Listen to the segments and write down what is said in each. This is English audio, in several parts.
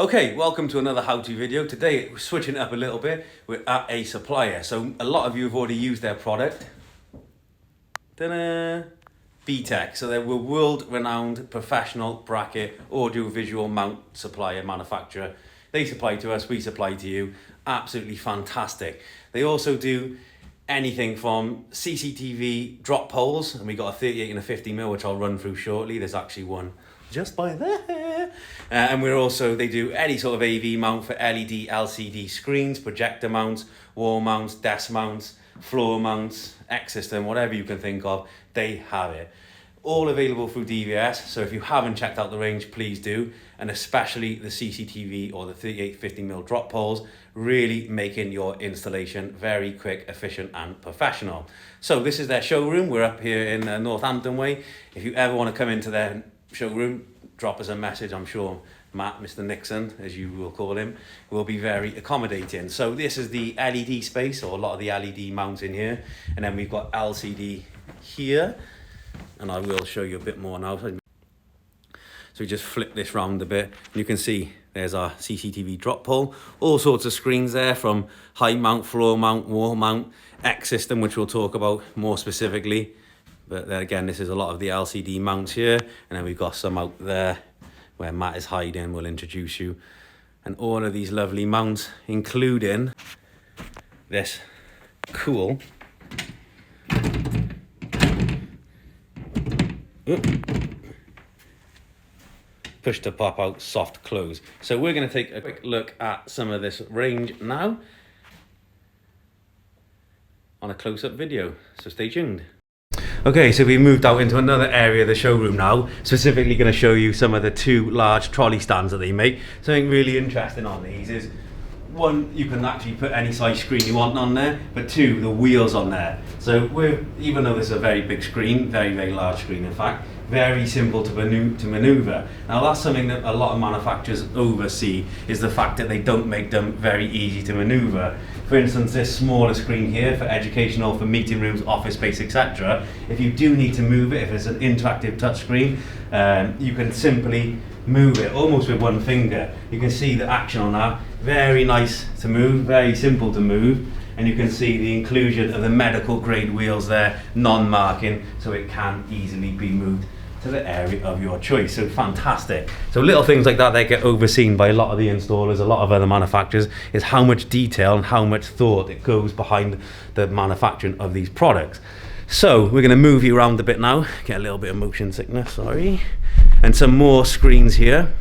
Okay, welcome to another how-to video. Today we're switching it up a little bit. We're at a supplier. So a lot of you have already used their product. Ta-da! DAITECH. So they're a world-renowned professional bracket audio-visual mount supplier manufacturer. They supply to us, we supply to you. Absolutely fantastic. They also do anything from CCTV drop poles, and we got a 38 and a 50mm, which I'll run through shortly. There's actually one just by there. And they do any sort of AV mount for LED, LCD screens, projector mounts, wall mounts, desk mounts, floor mounts, X system, whatever you can think of, they have it. All available through DVS, so if you haven't checked out the range, please do. And especially the CCTV or the 38-50mm drop poles, really making your installation very quick, efficient and professional. So this is their showroom. We're up here in Northampton way. If you ever want to come into their showroom, drop us a message. I'm sure Matt, Mr. Nixon, as you will call him, will be very accommodating. So this is the LED space, or a lot of the LED mounts in here. And then we've got LCD here. And I will show you a bit more now. So we just flip this round a bit. And you can see there's our CCTV drop pole. All sorts of screens there, from high mount, floor mount, wall mount, X system, which we'll talk about more specifically. But then again, this is a lot of the LCD mounts here. And then we've got some out there where Matt is hiding. We'll introduce you. And all of these lovely mounts, including this cool push to pop out soft close. So we're going to take a quick look at some of this range now on a close-up video, so stay tuned. Okay, so we moved out into another area of the showroom now, specifically going to show you some of the two large trolley stands that they make. Something really interesting on these is, one, you can actually put any size screen you want on there, but two, the wheels on there. So even though this is a very big screen, very, very large screen in fact, very simple to maneuver. Now that's something that a lot of manufacturers oversee, is the fact that they don't make them very easy to maneuver. For instance, this smaller screen here for educational, for meeting rooms, office space, etc. If you do need to move it, if it's an interactive touchscreen, you can simply move it almost with one finger. You can see the action on that. Very nice to move, very simple to move. And you can see the inclusion of the medical grade wheels there, non-marking, so it can easily be moved to the area of your choice. So fantastic. So little things like that, they get overseen by a lot of the installers, a lot of other manufacturers, is how much detail and how much thought it goes behind the manufacturing of these products. So we're going to move you around a bit now, get a little bit of motion sickness, sorry. And some more screens here.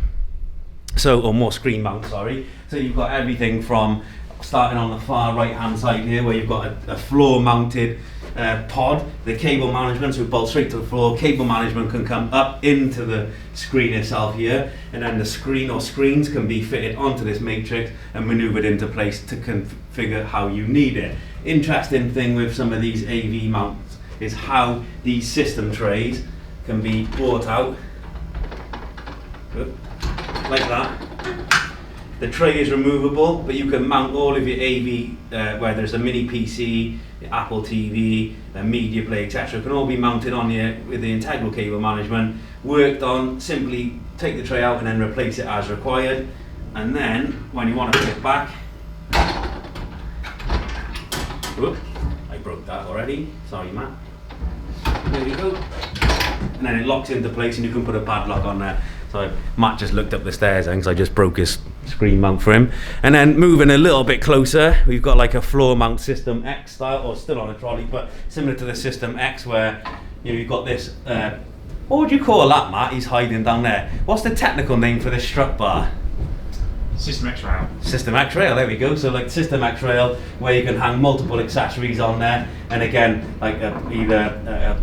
Or more screen mounts, sorry. So you've got everything from starting on the far right hand side here, where you've got a floor mounted pod, the cable management, so it bolts straight to the floor. Cable management can come up into the screen itself here, and then the screen or screens can be fitted onto this matrix and maneuvered into place to configure how you need it. Interesting thing with some of these AV mounts is how these system trays can be brought out like that. The tray is removable, but you can mount all of your AV, whether it's a mini PC, Apple TV, a media player, etc. can all be mounted on here with the integral cable management. Worked on, simply take the tray out and then replace it as required. And then, when you want to put it back, whoop, I broke that already, sorry Matt. There you go. And then it locks into place and you can put a padlock on there. So Matt just looked up the stairs because I just broke his screen mount for him. And then moving a little bit closer, we've got like a floor mount System X style, or still on a trolley, but similar to the System X, where you've got this, what would you call that, Matt? He's hiding down there. What's the technical name for this strut bar? System X rail. System X rail, there we go. So like System X rail, where you can hang multiple accessories on there, and again, like either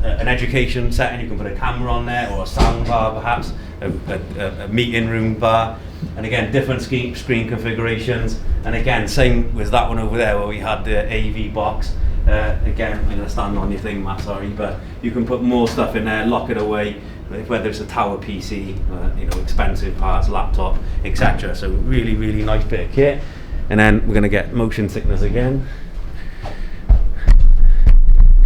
an education setting, you can put a camera on there, or a sound bar perhaps, a meeting room bar, and again different screen configurations. And again, same with that one over there where we had the AV box. Again, I'm going to stand on your thing, Matt, sorry, but you can put more stuff in there, lock it away, whether it's a tower PC, expensive parts, laptop, etc. So really, really nice bit of kit. And then we're going to get motion sickness again.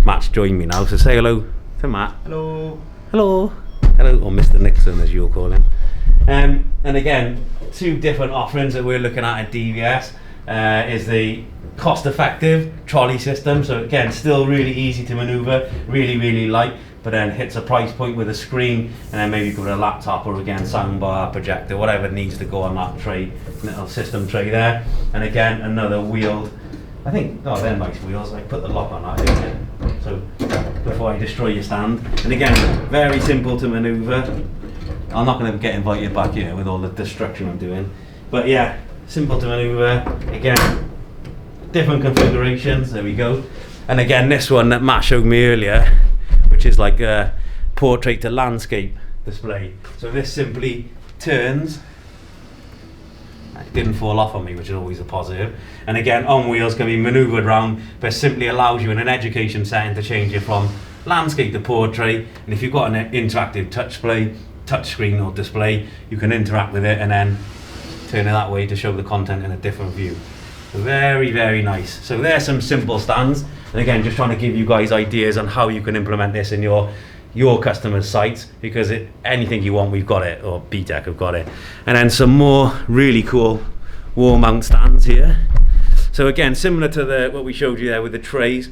Matt's joined me now, so say hello to Matt. Hello. Hello. Hello, or Mr. Nixon as you'll call him. And again, two different offerings that we're looking at DVS is the cost-effective trolley system. So again, still really easy to maneuver, really light, but then hits a price point with a screen, and then maybe put a laptop or again soundbar, projector, whatever needs to go on that tray, little system tray there. And again, another wheeled, I think, oh, they're nice wheels. I put the lock on that, didn't I? So before I destroy your stand. And again, very simple to maneuver. I'm not going to get invited back here with all the destruction I'm doing, but yeah, simple to maneuver. Again, different configurations. There we go. And again, this one that Matt showed me earlier, which is like a portrait to landscape display. So this simply turns. It didn't fall off on me, which is always a positive. And again, on wheels can be maneuvered around, but simply allows you in an education setting to change it from landscape to portrait. And if you've got an interactive touch screen or display, you can interact with it and then turn it that way to show the content in a different view. So very nice. So there's some simple stands, and again, just trying to give you guys ideas on how you can implement this in your customers' sites, because anything you want, we've got it, or DAITECH have got it. And then some more really cool wall mount stands here. So again, similar to what we showed you there with the trays,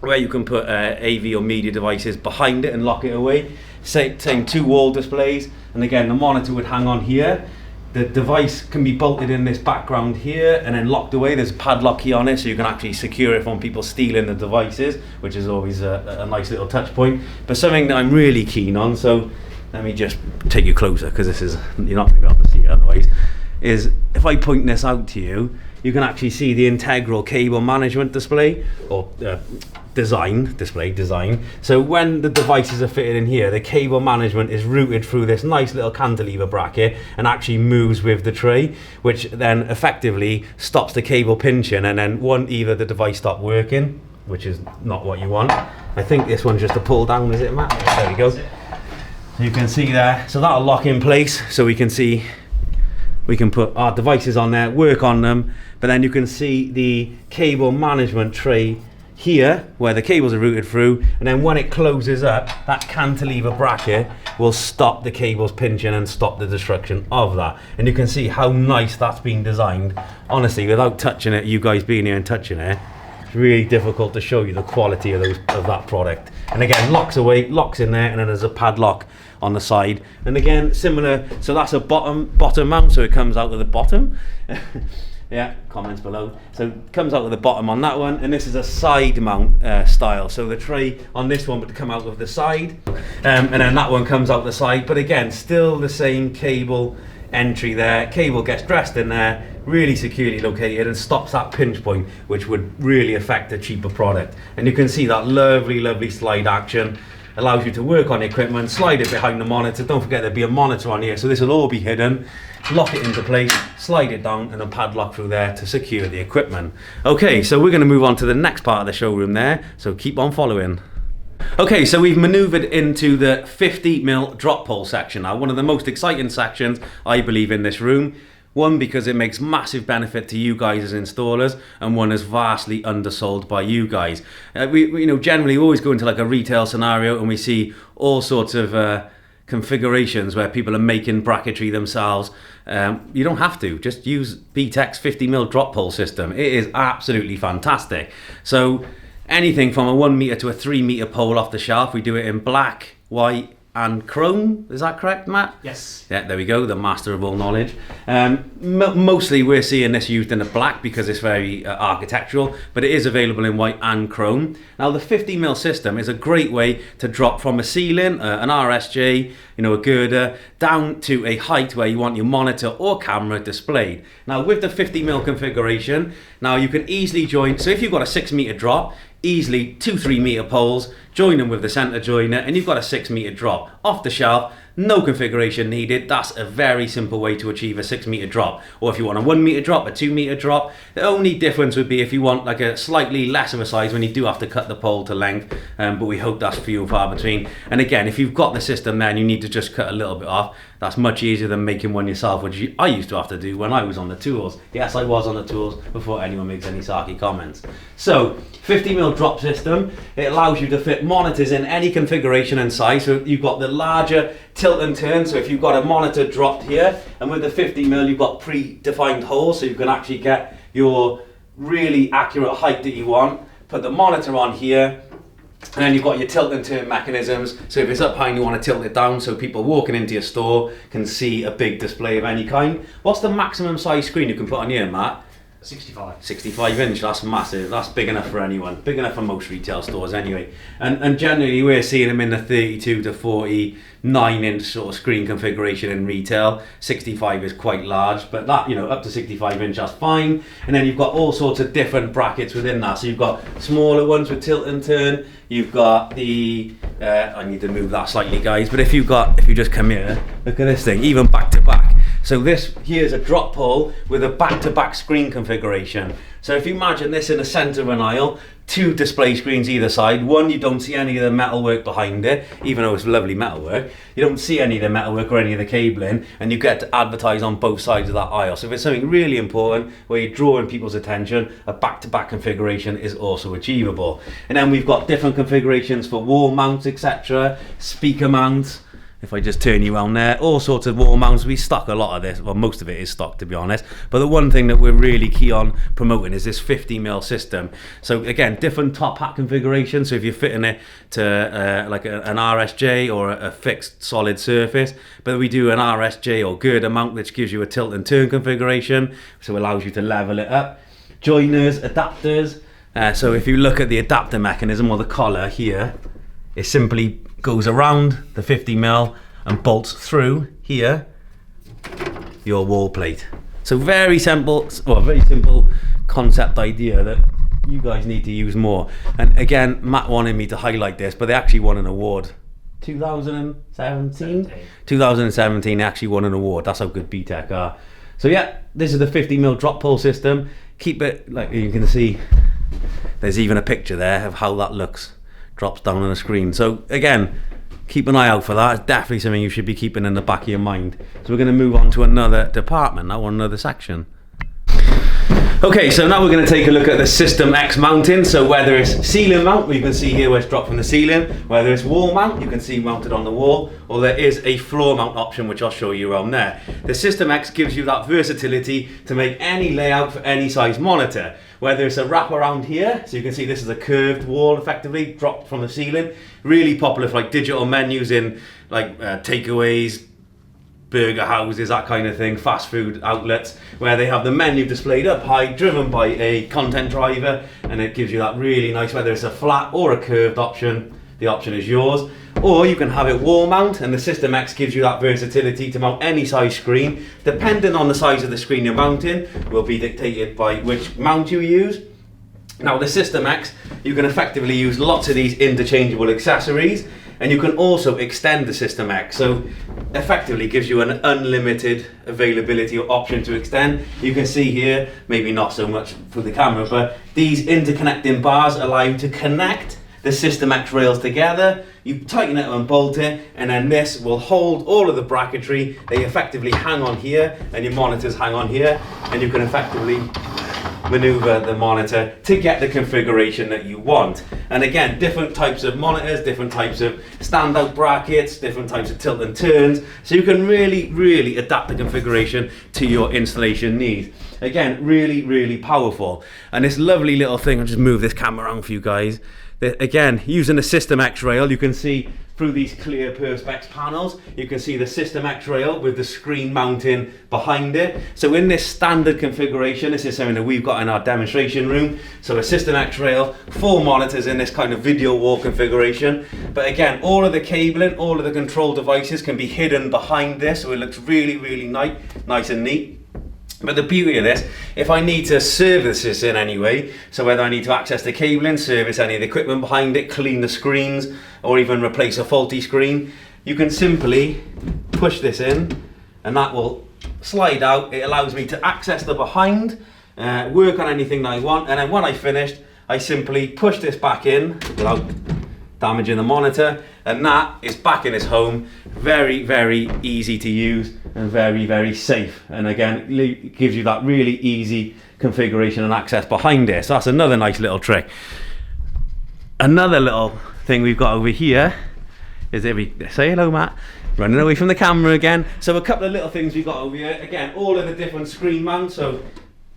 where you can put AV or media devices behind it and lock it away. Same two wall displays, and again, the monitor would hang on here. The device can be bolted in this background here and then locked away. There's a padlock key on it, so you can actually secure it from people stealing the devices, which is always a nice little touch point. But something that I'm really keen on, so let me just take you closer, because you're not going to be able to see it otherwise, is if I point this out to you, you can actually see the integral cable management display, or design. So when the devices are fitted in here, the cable management is routed through this nice little cantilever bracket and actually moves with the tray, which then effectively stops the cable pinching, and then either the device stop working, which is not what you want. I think this one's just a pull down, is it, Matt? There we go. So you can see there, so that'll lock in place, so we can put our devices on there, work on them, but then you can see the cable management tray here, where the cables are routed through, and then when it closes up, that cantilever bracket will stop the cables pinching and stop the destruction of that. And you can see how nice that's been designed. Honestly, without touching it, you guys being here and touching it, it's really difficult to show you the quality of that product. And again, locks away, locks in there, and then there's a padlock on the side. And again, similar, so that's a bottom mount, so it comes out of the bottom. Yeah, comments below. So it comes out of the bottom on that one, and this is a side mount style. So the tray on this one would come out of the side, and then that one comes out the side. But again, still the same cable entry there. Cable gets dressed in there, really securely located, and stops that pinch point, which would really affect a cheaper product. And you can see that lovely slide action. Allows you to work on equipment, slide it behind the monitor. Don't forget there'll be a monitor on here, so this will all be hidden. Lock it into place, slide it down, and a padlock through there to secure the equipment. Okay, so we're going to move on to the next part of the showroom there, so keep on following. Okay, so we've manoeuvred into the 50mm drop pole section now, one of the most exciting sections, I believe, in this room. One, because it makes massive benefit to you guys as installers, and one is vastly undersold by you guys. We generally always go into like a retail scenario and we see all sorts of configurations where people are making bracketry themselves. You don't have to, just use DAITECH's 50mm drop pole system. It is absolutely fantastic. So anything from a 1 meter to a 3 meter pole off the shelf, we do it in black, white, and chrome. Is that correct, Matt? Yes. Yeah, there we go, the master of all knowledge. Mostly we're seeing this used in the black because it's very architectural, but it is available in white and chrome. Now the 50mm system is a great way to drop from a ceiling, an RSJ, a girder, down to a height where you want your monitor or camera displayed. Now with the 50mm configuration, now you can easily join, so if you've got a 6 meter drop, easily 2 3 meter poles, join them with the center joiner, and you've got a 6 meter drop off the shelf. no configuration needed. That's a very simple way to achieve a 6 meter drop. Or if you want a 1 meter drop, a 2 meter drop, the only difference would be if you want like a slightly less of a size when you do have to cut the pole to length, but we hope that's few and far between. And again, if you've got the system there and you need to just cut a little bit off, that's much easier than making one yourself, which I used to have to do when I was on the tools. Yes, I was on the tools before anyone makes any sarky comments. So 50mm drop system, it allows you to fit monitors in any configuration and size. So you've got the larger tilt and turn, so if you've got a monitor dropped here, and with the 50mm you've got pre-defined holes, so you can actually get your really accurate height that you want, put the monitor on here, and then you've got your tilt and turn mechanisms. So if it's up high and you want to tilt it down so people walking into your store can see a big display of any kind. What's the maximum size screen you can put on here, Matt? 65 inch, that's massive. That's big enough for anyone. Big enough for most retail stores anyway. And generally we're seeing them in the 32 to 49 inch sort of screen configuration in retail. 65 is quite large, but that, you know, up to 65 inch, that's fine. And then you've got all sorts of different brackets within that. So you've got smaller ones with tilt and turn. You've got the, I need to move that slightly guys, but if you just come here, look at this thing, even back to back. So this here's a drop pole with a back-to-back screen configuration. So if you imagine this in the center of an aisle, 2 display screens either side. One, you don't see any of the metalwork behind it, even though it's lovely metalwork. You don't see any of the metalwork or any of the cabling, and you get to advertise on both sides of that aisle. So if it's something really important where you're drawing people's attention, a back-to-back configuration is also achievable. And then we've got different configurations for wall mounts, etc., speaker mounts. If I just turn you around there, all sorts of wall mounts. We stock a lot of this, well, most of it is stock to be honest, but the one thing that we're really key on promoting is this 50mm system. So again, different top hat configuration. So if you're fitting it to like an RSJ or a fixed solid surface, but we do an RSJ or girder mount, which gives you a tilt and turn configuration, so it allows you to level it up. Joiners, adapters. So if you look at the adapter mechanism or the collar here, it simply goes around the 50mm and bolts through here your wall plate. So very simple concept idea that you guys need to use more. And again, Matt wanted me to highlight this, but they actually won an award. 2017 they actually won an award. That's how good DAITECH are. So yeah, this is the 50mm drop pole system. Keep it, like you can see, there's even a picture there of how that looks. Drops down on the screen. So again, keep an eye out for that. It's definitely something you should be keeping in the back of your mind. So we're going to move on to another department now, or another section. Okay, so now we're going to take a look at the System X mounting. So whether it's ceiling mount, we can see here where it's dropped from the ceiling, whether it's wall mount, you can see mounted on the wall, or there is a floor mount option, which I'll show you around there. The System X gives you that versatility to make any layout for any size monitor. Whether it's a wrap around here, so you can see this is a curved wall effectively, dropped from the ceiling. Really popular for like digital menus in like takeaways, burger houses, that kind of thing, fast food outlets, where they have the menu displayed up high, driven by a content driver, and it gives you that really nice, whether it's a flat or a curved option, the option is yours. Or you can have it wall mount, and the System X gives you that versatility to mount any size screen. Depending on the size of the screen you're mounting, will be dictated by which mount you use. Now the System X, you can effectively use lots of these interchangeable accessories, and you can also extend the System X. So effectively gives you an unlimited availability or option to extend. You can see here, maybe not so much for the camera, but these interconnecting bars allow you to connect the System X rails together. You tighten it and bolt it, and then this will hold all of the bracketry. They effectively hang on here, and your monitors hang on here, and you can effectively maneuver the monitor to get the configuration that you want. And again, different types of monitors, different types of standout brackets, different types of tilt and turns, so you can really adapt the configuration to your installation needs. Again, really powerful. And this lovely little thing, I'll just move this camera around for you guys. Again, using the System X rail, you can see through these clear Perspex panels, you can see the System X rail with the screen mounting behind it. So in this standard configuration, this is something that we've got in our demonstration room. So a System X rail, 4 monitors in this kind of video wall configuration. But again, all of the cabling, all of the control devices can be hidden behind this, so it looks really nice and neat. But the beauty of this, if I need to service this in any way, so whether I need to access the cabling, service any of the equipment behind it, clean the screens, or even replace a faulty screen, you can simply push this in and that will slide out. It allows me to access the behind, work on anything that I want, and then when I finished, I simply push this back in without damaging the monitor, and that is back in its home. Very, very easy to use and very, very safe. And again, it gives you that really easy configuration and access behind it. So that's another nice little trick. Another little thing we've got over here is say hello, Matt. Running away from the camera again. So a couple of little things we've got over here. Again, all of the different screen mounts. So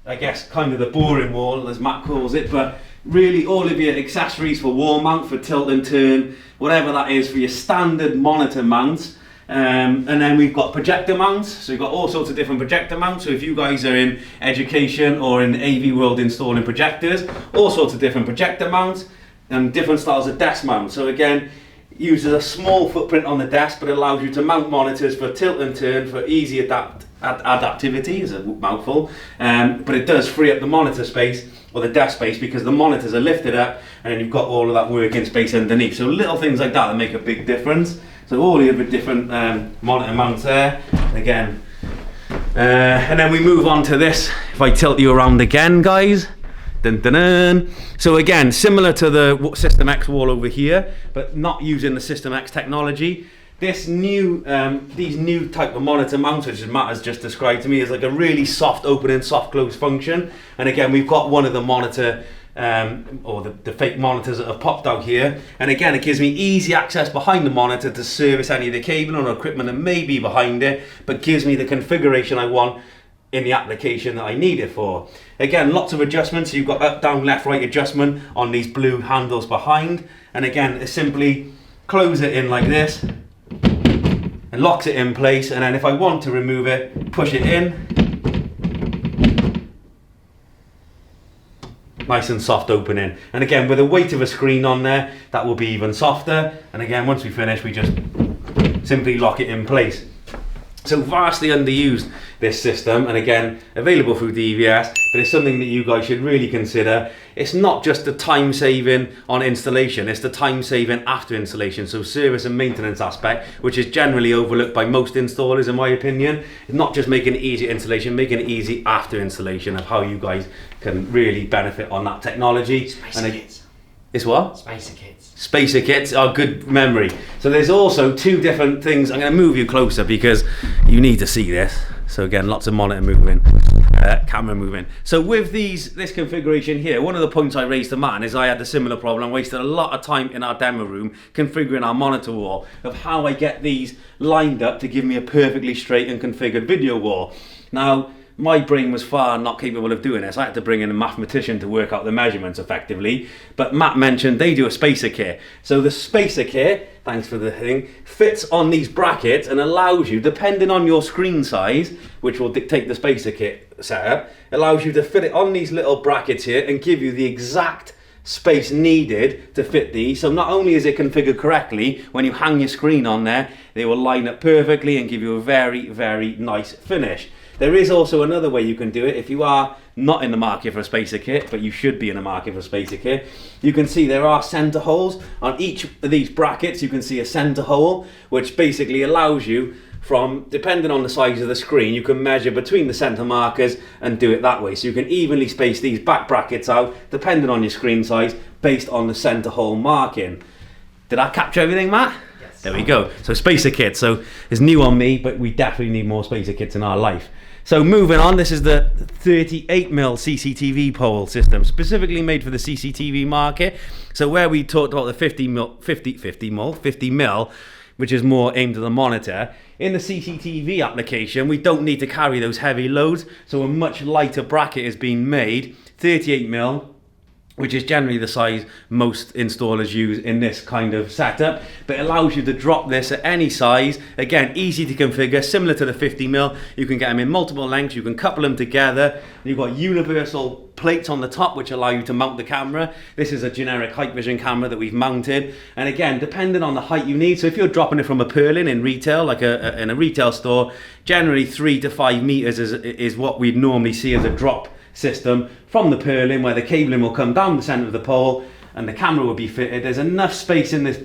I guess kind of the boring wall, as Matt calls it, but really all of your accessories for wall mount, for tilt and turn, whatever that is, for your standard monitor mounts. And then we've got projector mounts. So we've got all sorts of different projector mounts. So if you guys are in education or in the AV world installing projectors, all sorts of different projector mounts and different styles of desk mounts. So again, uses a small footprint on the desk, but allows you to mount monitors for tilt and turn for easy adaptivity, is a mouthful, but it does free up the monitor space or the desk space because the monitors are lifted up and then you've got all of that working space underneath. So little things like that make a big difference. So all the other different monitor mounts there, again. And then we move on to this. If I tilt you around again, guys. Dun, dun, dun. So again, similar to the System X wall over here, but not using the System X technology. This new, these new type of monitor mounts, which Matt has just described to me, is like a really soft open and soft close function. And again, we've got one of the monitor, or the fake monitors that have popped out here. And again, it gives me easy access behind the monitor to service any of the cabling or equipment that may be behind it, but gives me the configuration I want in the application that I need it for. Again, lots of adjustments. You've got up, down, left, right adjustment on these blue handles behind. And again, it's simply close it in like this and locks it in place. And then if I want to remove it, push it in. Nice and soft opening. And again, with the weight of a screen on there, that will be even softer. And again, once we finish, we just simply lock it in place. So vastly underused, this system, and again available through DVS, but it's something that you guys should really consider. It's not just the time saving on installation, it's the time saving after installation. So service and maintenance aspect, which is generally overlooked by most installers in my opinion. It's not just making it easy installation, making it easy after installation, of how you guys can really benefit on that technology. Spacer kits. It's what? Spacer kits. Spacer kits are good memory. So there's also two different things. I'm going to move you closer because you need to see this. So again, lots of monitor moving, camera moving. So with this configuration here, one of the points I raised to Matt is I had a similar problem. I wasted a lot of time in our demo room configuring our monitor wall of how I get these lined up to give me a perfectly straight and configured video wall. Now, my brain was far not capable of doing this. I had to bring in a mathematician to work out the measurements effectively. But Matt mentioned they do a spacer kit. So the spacer kit, thanks for the thing, fits on these brackets and allows you, depending on your screen size, which will dictate the spacer kit setup, allows you to fit it on these little brackets here and give you the exact space needed to fit these. So not only is it configured correctly, when you hang your screen on there, they will line up perfectly and give you a very, very nice finish. There is also another way you can do it if you are not in the market for a spacer kit, but you should be in the market for a spacer kit. You can see there are center holes on each of these brackets. You can see a center hole, which basically allows you from, depending on the size of the screen, you can measure between the center markers and do it that way. So you can evenly space these back brackets out, depending on your screen size, based on the center hole marking. Did I capture everything, Matt? Yes. There we go. So spacer kit. So it's new on me, but we definitely need more spacer kits in our life. So moving on, this is the 38mm CCTV pole system, specifically made for the CCTV market. So where we talked about the 50mm, which is more aimed at the monitor, in the CCTV application, we don't need to carry those heavy loads. So a much lighter bracket is being made, 38mm, which is generally the size most installers use in this kind of setup, but it allows you to drop this at any size. Again, easy to configure, similar to the 50mm. You can get them in multiple lengths, you can couple them together. You've got universal plates on the top which allow you to mount the camera. This is a generic height vision camera that we've mounted, and again, depending on the height you need, so if you're dropping it from a purlin in retail, like in a retail store, generally 3 to 5 meters is what we'd normally see as a drop system from the purlin, where the cabling will come down the center of the pole and the camera will be fitted. There's enough space in this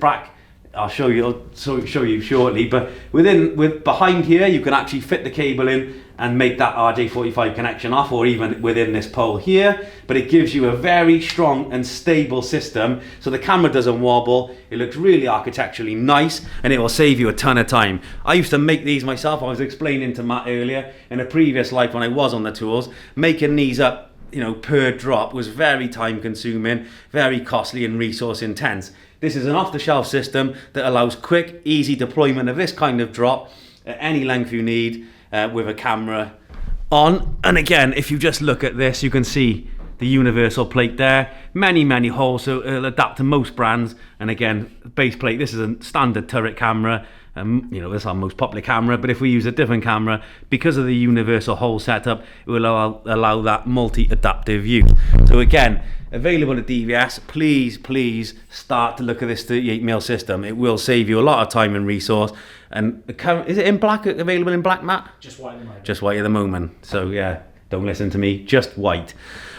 I'll show you shortly, but behind here you can actually fit the cable in and make that RJ45 connection off, or even within this pole here. But it gives you a very strong and stable system, so the camera doesn't wobble. It looks really architecturally nice, and it will save you a ton of time. I used to make these myself. I was explaining to Matt earlier in a previous life when I was on the tools, making these up, you know, per drop was very time consuming, very costly and resource intense. This is an off-the-shelf system that allows quick, easy deployment of this kind of drop at any length you need, with a camera on. And again, if you just look at this, you can see the universal plate there, many holes, so it'll adapt to most brands. And again, base plate, this is a standard turret camera. You know, this is our most popular camera, but if we use a different camera, because of the universal hole setup, it will allow that multi-adaptive use. So again, available at DVS. Please start to look at this 38mm system. It will save you a lot of time and resource. And is it in black, available in black, Matt? Just white at the moment. Just white at the moment. So yeah, don't listen to me, just white.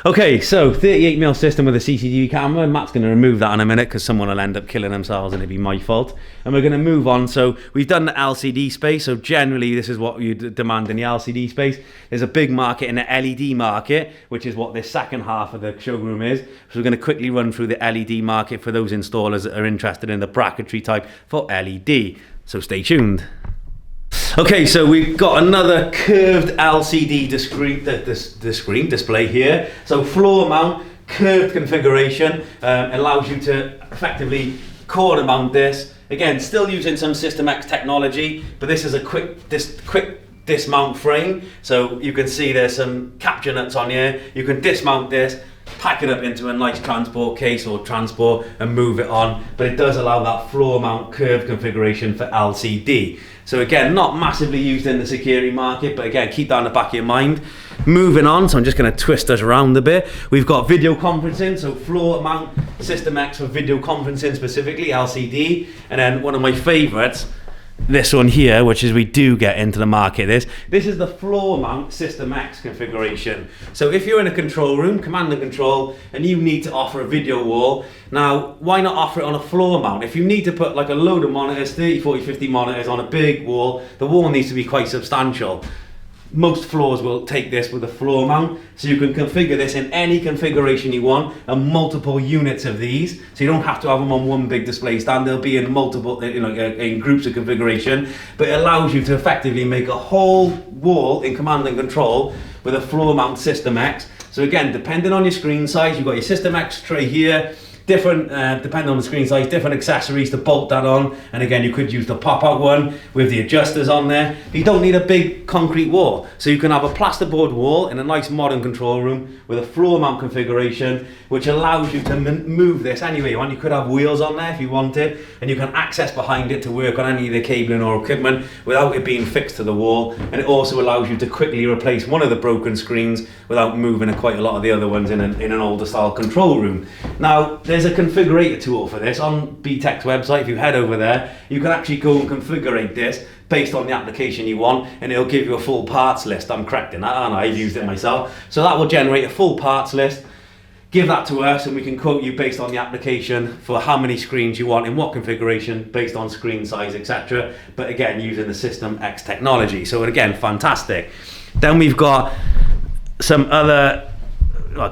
Okay, so 38mm system with a CCTV camera. Matt's going to remove that in a minute because someone will end up killing themselves and it'll be my fault. And we're going to move on. So we've done the LCD space. So generally this is what you demand in the LCD space. There's a big market in the LED market, which is what this second half of the showroom is. So we're going to quickly run through the LED market for those installers that are interested in the bracketry type for LED. So stay tuned. Okay, so we've got another curved LCD display here. So floor mount, curved configuration, allows you to effectively corner mount this. Again, still using some System X technology, but this is a quick dismount frame. So you can see there's some capture nuts on here. You can dismount this, pack it up into a nice transport case or transport and move it on, but it does allow that floor mount curved configuration for LCD. So again, not massively used in the security market, but again, keep that in the back of your mind. Moving on, so I'm just going to twist us around a bit. We've got video conferencing, so floor mount System X for video conferencing, specifically LCD. And then one of my favorites, this one here, which is we do get into the market. This is the floor mount System X configuration. So if you're in a control room, command and control, and you need to offer a video wall, now why not offer it on a floor mount? If you need to put like a load of monitors, 30, 40, 50 monitors on a big wall, the wall needs to be quite substantial. Most floors will take this with a floor mount, so you can configure this in any configuration you want and multiple units of these, so you don't have to have them on one big display stand. They'll be in multiple, in groups of configuration, but it allows you to effectively make a whole wall in command and control with a floor mount System X. So again, depending on your screen size, you've got your System X tray here, different, depending on the screen size, different accessories to bolt that on. And again, you could use the pop-out one with the adjusters on there. You don't need a big concrete wall. So you can have a plasterboard wall in a nice modern control room with a floor mount configuration, which allows you to move this anyway you want. You could have wheels on there if you wanted, and you can access behind it to work on any of the cabling or equipment without it being fixed to the wall. And it also allows you to quickly replace one of the broken screens without moving quite a lot of the other ones in an older style control room. Now, there's a configurator tool for this on DAITECH's website. If you head over there, you can actually go and configure this based on the application you want, and it'll give you a full parts list. I'm correct in that, aren't I? I've used it myself. So that will generate a full parts list. Give that to us and we can quote you based on the application for how many screens you want in what configuration based on screen size, etc. But again, using the System X technology. So again, fantastic. Then we've got some other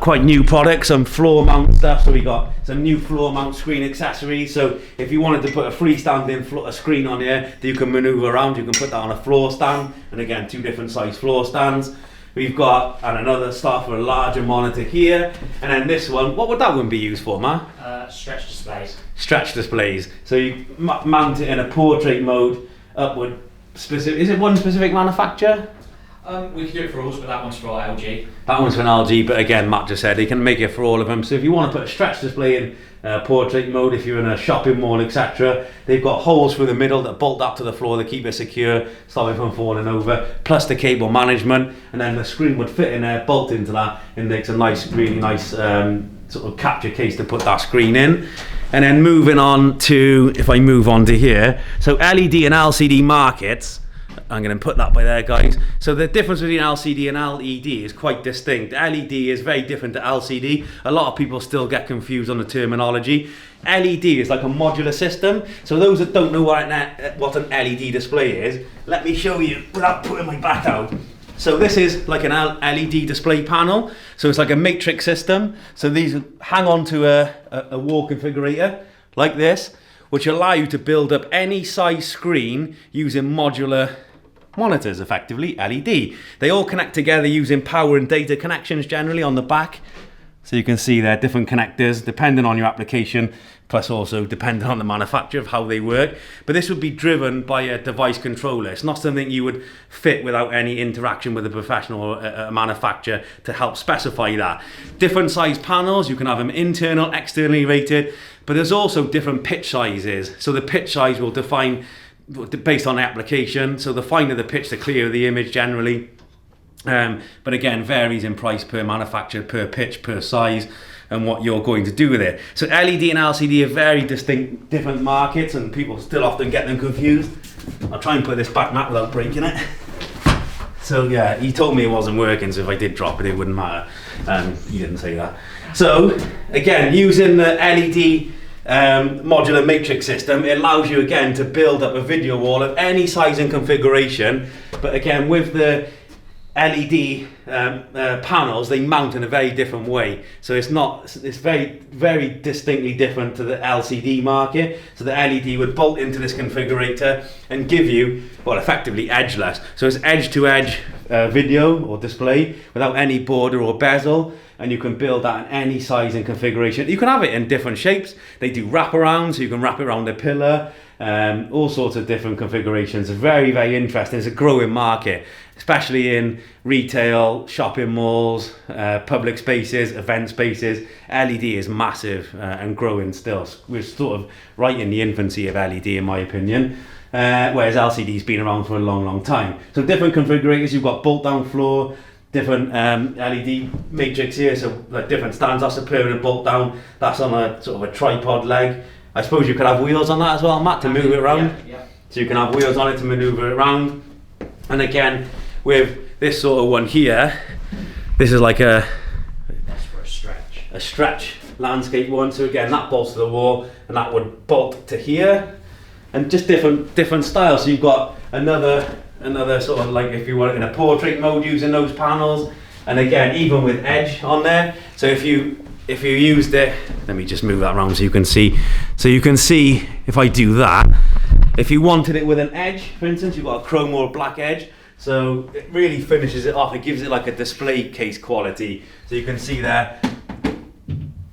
quite new products, some floor mount stuff. So we got some new floor mount screen accessories. So if you wanted to put a freestanding screen on here that you can maneuver around, you can put that on a floor stand. And again, two different size floor stands. We've got another stuff for a larger monitor here. And then this one, what would that one be used for, Matt? Stretch displays. Stretch displays. So you mount it in a portrait mode, upward. Specific. Is it one specific manufacturer? We can do it for all, but that one's for LG. That one's for an LG, but again, Matt just said he can make it for all of them. So if you want to put a stretch display in portrait mode, if you're in a shopping mall, etc., they've got holes through the middle that bolt up to the floor that keep it secure, stop it from falling over, plus the cable management, and then the screen would fit in there, bolt into that, and makes a nice, really nice sort of capture case to put that screen in. And then moving on to, if I move on to here, so LED and LCD markets I'm going to put that by there, guys. So the difference between LCD and LED is quite distinct. LED is very different to LCD. A lot of people still get confused on the terminology. LED is like a modular system. So those that don't know what an LED display is, let me show you without putting my back out. So this is like an LED display panel. So it's like a matrix system. So these hang on to a wall configurator like this, which allow you to build up any size screen using modular monitors, effectively LED. They all connect together using power and data connections generally on the back. So you can see there are different connectors depending on your application, plus also depending on the manufacturer of how they work. But this would be driven by a device controller. It's not something you would fit without any interaction with a professional or a manufacturer to help specify that. Different size panels, you can have them internal, externally rated, but there's also different pitch sizes. So the pitch size will define based on the application. So the finer the pitch, the clearer the image generally. But again, varies in price per manufacturer, per pitch, per size, and what you're going to do with it. So LED and LCD are very distinct, different markets, and people still often get them confused. I'll try and put this back, Matt, without breaking it. So yeah, he told me it wasn't working, so if I did drop it, it wouldn't matter. He didn't say that. So again, using the LED modular matrix system, it allows you again to build up a video wall of any size and configuration, but again with the LED panels, they mount in a very different way. So it's very distinctly different to the LCD market. So the LED would bolt into this configurator and give you, well, effectively edgeless. So it's edge to edge video or display without any border or bezel, and you can build that in any size and configuration. You can have it in different shapes. They do wraparound, so you can wrap it around a pillar, all sorts of different configurations. It's very, very interesting. It's a growing market, especially in retail, shopping malls, public spaces, event spaces. LED is massive and growing still. We're sort of right in the infancy of LED, in my opinion, whereas LCD's been around for a long, long time. So different configurators. You've got bolt down floor, different LED matrix here, so like different stands. That's a permanent bolt down. That's on a sort of a tripod leg. I suppose you could have wheels on that as well, Matt, to move it around. Yeah. So you can have wheels on it to maneuver it around. And again, with this sort of one here, this is like That's for a stretch landscape one. So again, that bolts to the wall, and that would bolt to here, and just different styles. So you've got another sort of like if you were in a portrait mode using those panels, and again even with edge on there. So if you used it, let me just move that around so you can see. So you can see if I do that, if you wanted it with an edge, for instance, you've got a chrome or a black edge. So it really finishes it off. It gives it like a display case quality. So you can see there,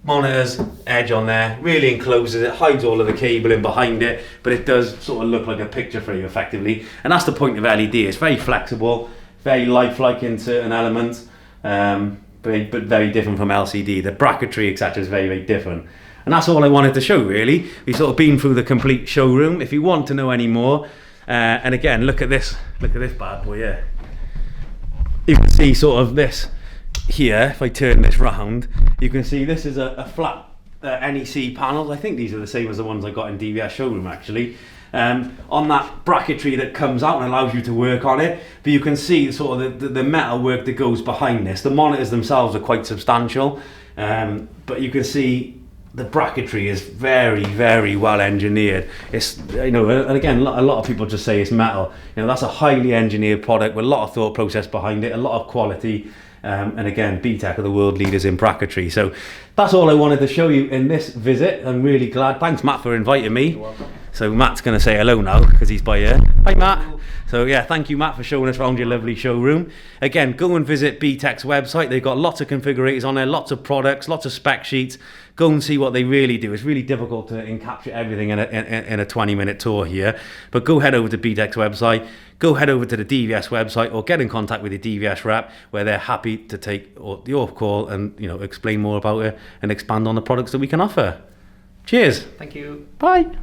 monitors, edge on there, really encloses it, hides all of the cabling behind it, but it does sort of look like a picture frame effectively. And that's the point of LED. It's very flexible, very lifelike in certain elements, but very different from LCD. The bracketry, etc. is very, very different. And that's all I wanted to show, really. We've sort of been through the complete showroom. If you want to know any more, and again, look at this bad boy here. You can see sort of this here. If I turn this round, you can see this is a flat NEC panel. I think these are the same as the ones I got in DVS showroom actually. On that bracketry that comes out and allows you to work on it, but you can see sort of the metal work that goes behind this. The monitors themselves are quite substantial, but you can see the bracketry is very, very well engineered. It's, you know, and again, a lot of people just say it's metal. You know, that's a highly engineered product with a lot of thought process behind it, a lot of quality. And again, DAITECH are the world leaders in bracketry. So that's all I wanted to show you in this visit. I'm really glad. Thanks, Matt, for inviting me. You're welcome. So Matt's going to say hello now because he's by here. Hi, Matt. So yeah, thank you, Matt, for showing us around your lovely showroom. Again, go and visit DAITECH's website. They've got lots of configurators on there, lots of products, lots of spec sheets. Go and see what they really do. It's really difficult to encapsulate everything in a 20-minute tour here. But go head over to DAITECH's website. Go head over to the DVS website or get in contact with the DVS rep, where they're happy to take your call and, you know, explain more about it and expand on the products that we can offer. Cheers. Thank you. Bye.